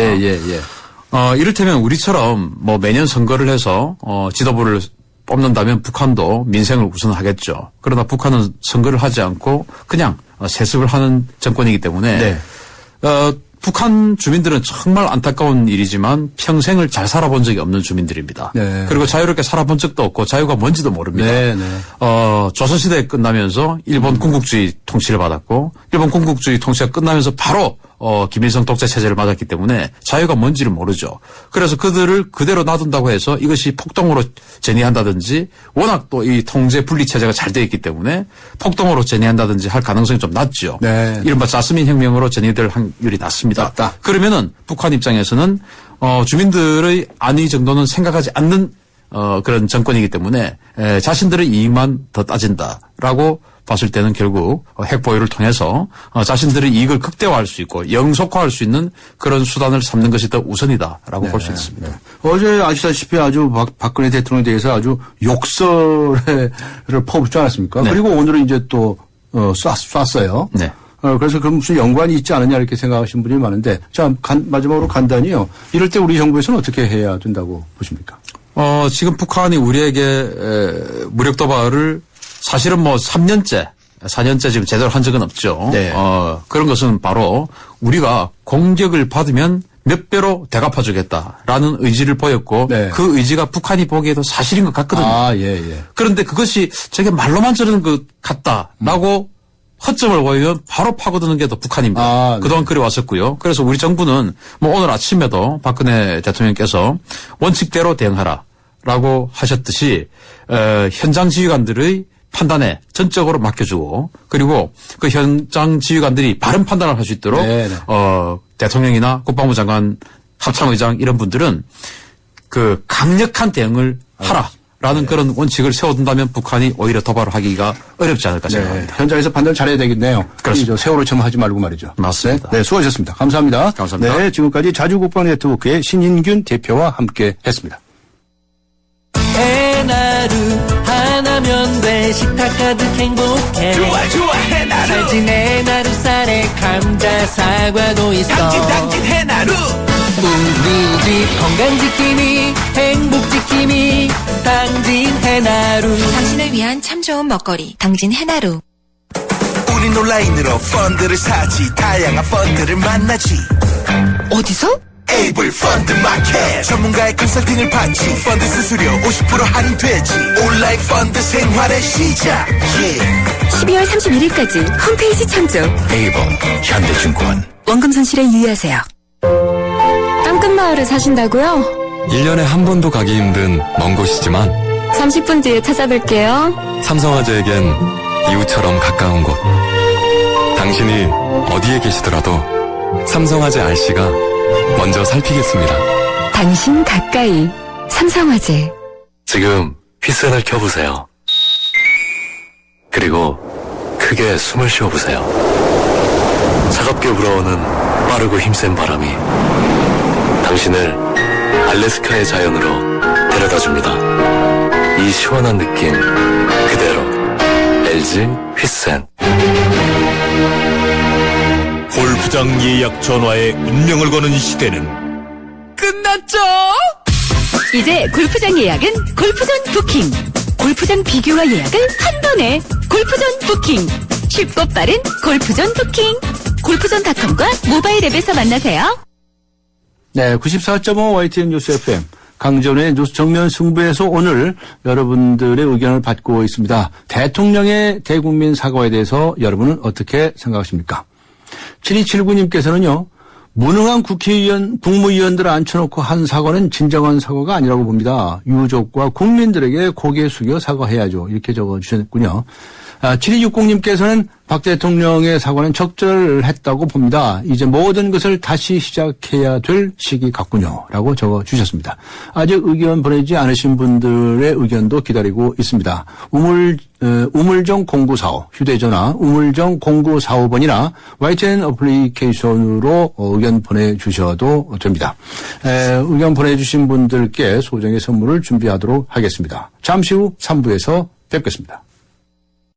이를테면 우리처럼 뭐 매년 선거를 해서 지도부를 뽑는다면 북한도 민생을 우선하겠죠. 그러나 북한은 선거를 하지 않고 그냥 세습을 하는 정권이기 때문에 북한 주민들은 정말 안타까운 일이지만 평생을 잘 살아본 적이 없는 주민들입니다. 그리고 자유롭게 살아본 적도 없고 자유가 뭔지도 모릅니다. 조선시대 끝나면서 일본 군국주의 통치를 받았고 일본 군국주의 통치가 끝나면서 바로 김일성 독재 체제를 맞았기 때문에 자유가 뭔지를 모르죠. 그래서 그들을 그대로 놔둔다고 해서 이것이 폭동으로 전이한다든지 워낙 또 이 통제 분리 체제가 잘 되어 있기 때문에 폭동으로 전이한다든지 할 가능성이 좀 낮죠. 네. 이른바 자스민 혁명으로 전이될 확률이 낮습니다. 낮다. 그러면은 북한 입장에서는 주민들의 안위 정도는 생각하지 않는 그런 정권이기 때문에 자신들의 이익만 더 따진다라고 봤을 때는 결국 핵 보유를 통해서 자신들의 이익을 극대화할 수 있고 영속화할 수 있는 그런 수단을 삼는 것이 더 우선이다라고 볼 수 있습니다. 네. 어제 아시다시피 아주 박근혜 대통령에 대해서 아주 욕설을 퍼붓지 않았습니까? 네. 그리고 오늘은 이제 또 쐈어요. 네. 그래서 그럼 무슨 연관이 있지 않느냐 이렇게 생각하시는 분이 많은데 자 마지막으로 간단히요. 이럴 때 우리 정부에서는 어떻게 해야 된다고 보십니까? 지금 북한이 우리에게 무력 도발을 사실은 3년째, 4년째 지금 제대로 한 적은 없죠. 네. 그런 것은 바로 우리가 공격을 받으면 몇 배로 되갚아주겠다라는 의지를 보였고 네. 그 의지가 북한이 보기에도 사실인 것 같거든요. 예. 그런데 그것이 저게 말로만 저러는 것 같다라고 허점을 보이면 바로 파고드는 게 더 북한입니다. 그동안 그래 왔었고요. 그래서 우리 정부는 오늘 아침에도 박근혜 대통령께서 원칙대로 대응하라라고 하셨듯이 현장 지휘관들의 판단에 전적으로 맡겨주고 그리고 그 현장 지휘관들이 바른 판단을 할 수 있도록 대통령이나 국방부 장관, 합참의장 이런 분들은 그 강력한 대응을 하라라는 그런 원칙을 세워둔다면 북한이 오히려 도발을 하기가 어렵지 않을까 생각합니다. 현장에서 판단 잘해야 되겠네요. 그렇습니다. 세월호처럼 하지 말고 말이죠. 맞습니다. 네, 수고하셨습니다. 감사합니다. 감사합니다. 네, 지금까지 자주국방 네트워크의 신인균 대표와 함께 했습니다. 해나루 하나면 돼 식탁 가득 행복해 좋아 해나루 잘 지내 나루살에 감자 사과도 있어 당진 해나루 우리 집 건강지킴이 행복지킴이 당진 해나루 당신을 위한 참 좋은 먹거리 당진 해나루. 우린 온라인으로 펀드를 사지 다양한 펀드를 만나지 어디서? 에이블 펀드 마켓 전문가의 컨설팅을 받지 펀드 수수료 50% 할인되지 온라인 펀드 생활의 시작 12월 31일까지 홈페이지 참조. 에이블 현대증권 원금 손실에 유의하세요. 땅끝마을을 사신다고요? 1년에 한 번도 가기 힘든 먼 곳이지만 30분 뒤에 찾아뵐게요. 삼성화재에겐 이웃처럼 가까운 곳. 당신이 어디에 계시더라도 삼성화재 RC가 먼저 살피겠습니다. 당신 가까이 삼성화재. 지금 휘센을 켜보세요. 그리고 크게 숨을 쉬어보세요. 차갑게 불어오는 빠르고 힘센 바람이 당신을 알래스카의 자연으로 데려다줍니다. 이 시원한 느낌 그대로 LG 휘센. 골프장 예약 전화에 운명을 거는 시대는 끝났죠? 이제 골프장 예약은 골프전 부킹. 골프장 비교와 예약을 한 번에 골프전 부킹. 쉽고 빠른 골프전 부킹. 골프전닷컴과 모바일 앱에서 만나세요. 네, 94.5 YTN 뉴스 FM 강전의 뉴스 정면 승부에서 오늘 여러분들의 의견을 받고 있습니다. 대통령의 대국민 사과에 대해서 여러분은 어떻게 생각하십니까? 7279님께서는요. 무능한 국무위원들 앉혀놓고 한 사과는 진정한 사과가 아니라고 봅니다. 유족과 국민들에게 고개 숙여 사과해야죠. 이렇게 적어주셨군요. 7260님께서는 박 대통령의 사과는 적절했다고 봅니다. 이제 모든 것을 다시 시작해야 될 시기 같군요. 라고 적어주셨습니다. 아직 의견 보내지 않으신 분들의 의견도 기다리고 있습니다. 우물정 0945 휴대전화 우물정 0945번이나 YTN 어플리케이션으로 의견 보내주셔도 됩니다. 의견 보내주신 분들께 소정의 선물을 준비하도록 하겠습니다. 잠시 후 3부에서 뵙겠습니다.